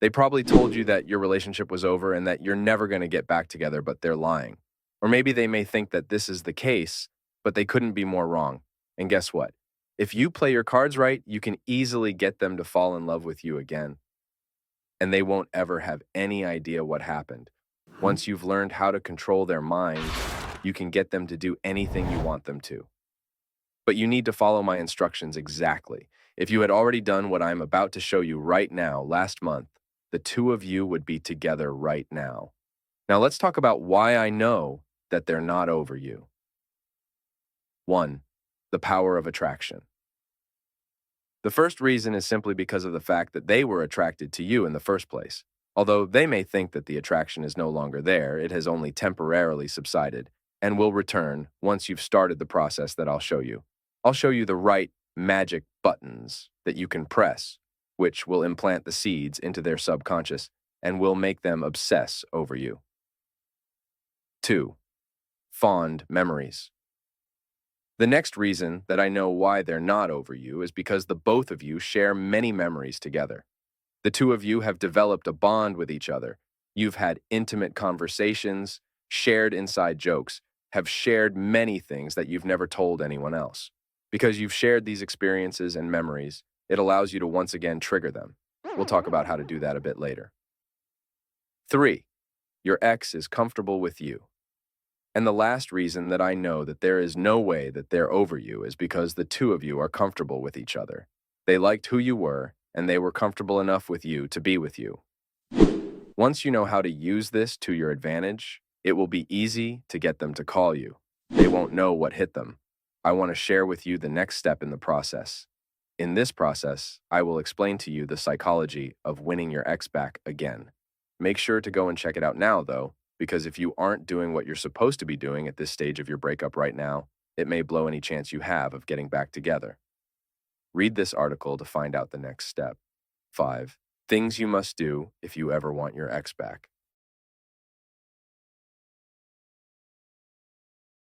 They probably told you that your relationship was over and that you're never going to get back together, but they're lying. Or maybe they may think that this is the case, but they couldn't be more wrong. And guess what? If you play your cards right, you can easily get them to fall in love with you again. And they won't ever have any idea what happened. Once you've learned how to control their mind, you can get them to do anything you want them to. But you need to follow my instructions exactly. If you had already done what I'm about to show you right now, last month, the two of you would be together right now. Now let's talk about why I know that they're not over you. 1. The power of attraction. The first reason is simply because of the fact that they were attracted to you in the first place. Although they may think that the attraction is no longer there, it has only temporarily subsided and will return once you've started the process that I'll show you. I'll show you the right magic buttons that you can press, which will implant the seeds into their subconscious and will make them obsess over you. 2. Fond memories. The next reason that I know why they're not over you is because the both of you share many memories together. The two of you have developed a bond with each other. You've had intimate conversations, shared inside jokes, have shared many things that you've never told anyone else. Because you've shared these experiences and memories, it allows you to once again trigger them. We'll talk about how to do that a bit later. 3. Your ex is comfortable with you. And the last reason that I know that there is no way that they're over you is because the two of you are comfortable with each other. They liked who you were, and they were comfortable enough with you to be with you. Once you know how to use this to your advantage, it will be easy to get them to call you. They won't know what hit them. I want to share with you the next step in the process. In this process, I will explain to you the psychology of winning your ex back again. Make sure to go and check it out now, though, because if you aren't doing what you're supposed to be doing at this stage of your breakup right now, it may blow any chance you have of getting back together. Read this article to find out the next step. 5. Things you must do if you ever want your ex back.